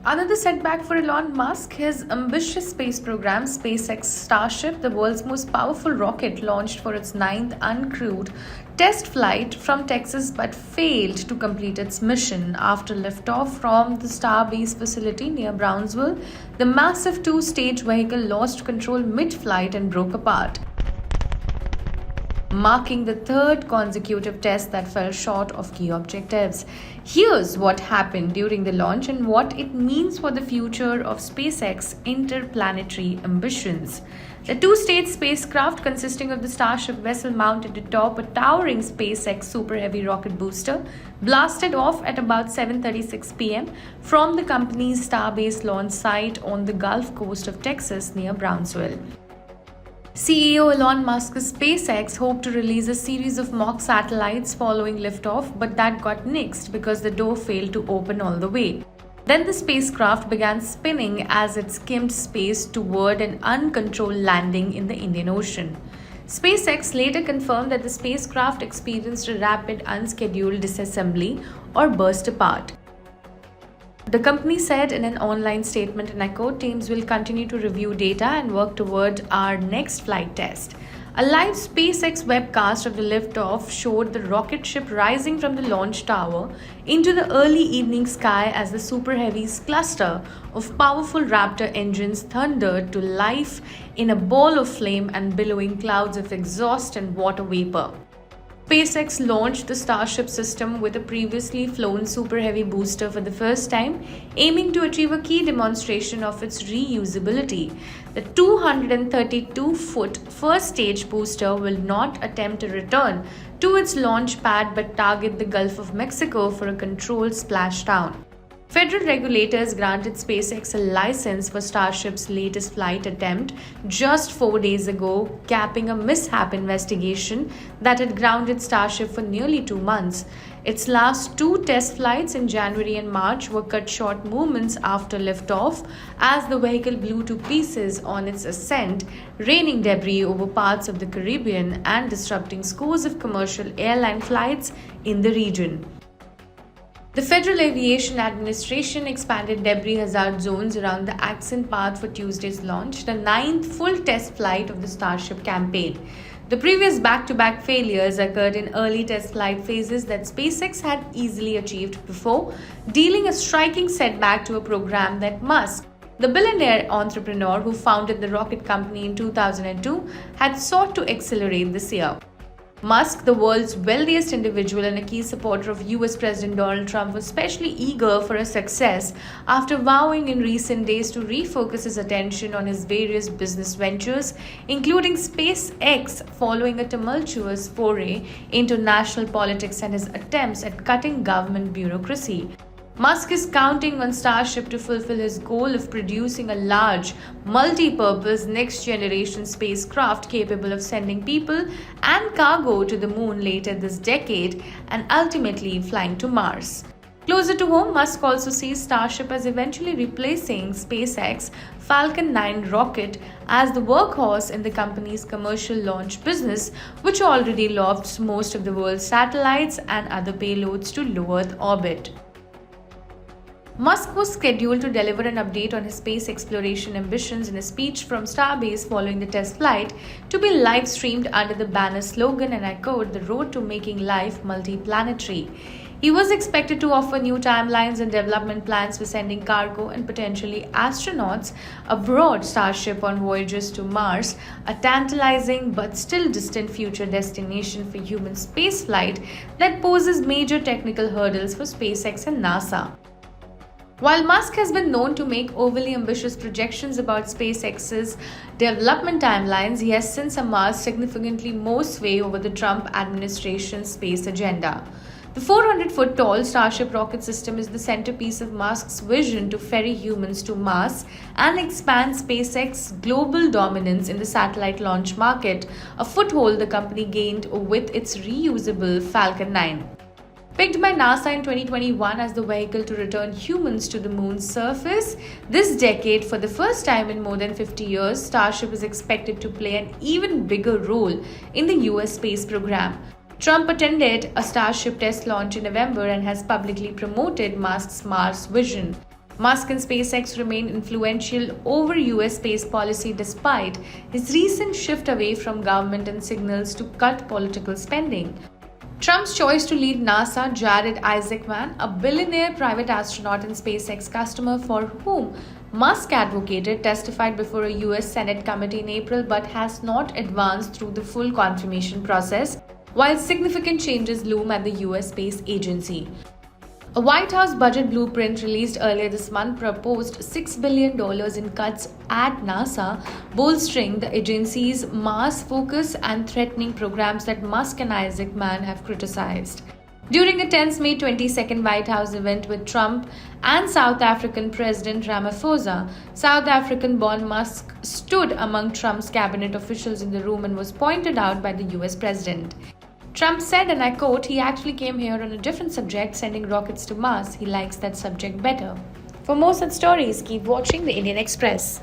Another setback for Elon Musk, his ambitious space program, SpaceX Starship, the world's most powerful rocket, launched for its ninth uncrewed test flight from Texas but failed to complete its mission. After liftoff from the Starbase facility near Brownsville, the massive two-stage vehicle lost control mid-flight and broke apart, marking the third consecutive test that fell short of key objectives. Here's what happened during the launch and what it means for the future of SpaceX interplanetary ambitions. The two-stage spacecraft, consisting of the Starship vessel mounted atop a towering SpaceX Super Heavy rocket booster, blasted off at about 7:36 p.m. from the company's Starbase launch site on the Gulf Coast of Texas near Brownsville. CEO Elon Musk's SpaceX hoped to release a series of mock satellites following liftoff, but that got nixed because the door failed to open all the way. Then the spacecraft began spinning as it skimmed space toward an uncontrolled landing in the Indian Ocean. SpaceX later confirmed that the spacecraft experienced a rapid unscheduled disassembly or burst apart. The company said in an online statement, and I quote, "Teams will continue to review data and work toward our next flight test." A live SpaceX webcast of the liftoff showed the rocket ship rising from the launch tower into the early evening sky as the Super Heavy's cluster of powerful Raptor engines thundered to life in a ball of flame and billowing clouds of exhaust and water vapor. SpaceX launched the Starship system with a previously flown Super Heavy booster for the first time, aiming to achieve a key demonstration of its reusability. The 232-foot first-stage booster will not attempt a return to its launch pad but target the Gulf of Mexico for a controlled splashdown. Federal regulators granted SpaceX a license for Starship's latest flight attempt just 4 days ago, capping a mishap investigation that had grounded Starship for nearly 2 months. Its last 2 test flights in January and March were cut short moments after liftoff as the vehicle blew to pieces on its ascent, raining debris over parts of the Caribbean and disrupting scores of commercial airline flights in the region. The Federal Aviation Administration expanded debris hazard zones around the ascent path for Tuesday's launch, the ninth full test flight of the Starship campaign. The previous back-to-back failures occurred in early test flight phases that SpaceX had easily achieved before, dealing a striking setback to a program that Musk, the billionaire entrepreneur who founded the rocket company in 2002, had sought to accelerate this year. Musk, the world's wealthiest individual and a key supporter of US President Donald Trump, was especially eager for a success after vowing in recent days to refocus his attention on his various business ventures, including SpaceX, following a tumultuous foray into national politics and his attempts at cutting government bureaucracy. Musk is counting on Starship to fulfill his goal of producing a large, multi-purpose, next-generation spacecraft capable of sending people and cargo to the moon later this decade and ultimately flying to Mars. Closer to home, Musk also sees Starship as eventually replacing SpaceX's Falcon 9 rocket as the workhorse in the company's commercial launch business, which already lofts most of the world's satellites and other payloads to low Earth orbit. Musk was scheduled to deliver an update on his space exploration ambitions in a speech from Starbase following the test flight, to be live-streamed under the banner slogan, and I quote, "The road to making life multiplanetary." He was expected to offer new timelines and development plans for sending cargo and potentially astronauts aboard Starship on voyages to Mars, a tantalizing but still distant future destination for human spaceflight that poses major technical hurdles for SpaceX and NASA. While Musk has been known to make overly ambitious projections about SpaceX's development timelines, he has since amassed significantly more sway over the Trump administration's space agenda. The 400-foot tall Starship rocket system is the centerpiece of Musk's vision to ferry humans to Mars and expand SpaceX's global dominance in the satellite launch market, a foothold the company gained with its reusable Falcon 9. Picked by NASA in 2021 as the vehicle to return humans to the moon's surface, this decade, for the first time in more than 50 years, Starship is expected to play an even bigger role in the US space program. Trump attended a Starship test launch in November and has publicly promoted Musk's Mars vision. Musk and SpaceX remain influential over US space policy despite his recent shift away from government and signals to cut political spending. Trump's choice to lead NASA, Jared Isaacman, a billionaire private astronaut and SpaceX customer for whom Musk advocated, testified before a US Senate committee in April but has not advanced through the full confirmation process, while significant changes loom at the US Space Agency. A White House budget blueprint released earlier this month proposed $6 billion in cuts at NASA, bolstering the agency's mass focus and threatening programs that Musk and Isaacman have criticized. During a tense May 22nd White House event with Trump and South African President Ramaphosa, South African-born Musk stood among Trump's cabinet officials in the room and was pointed out by the US president. Trump said, and I quote, "He actually came here on a different subject, sending rockets to Mars. He likes that subject better." For more such stories, keep watching the Indian Express.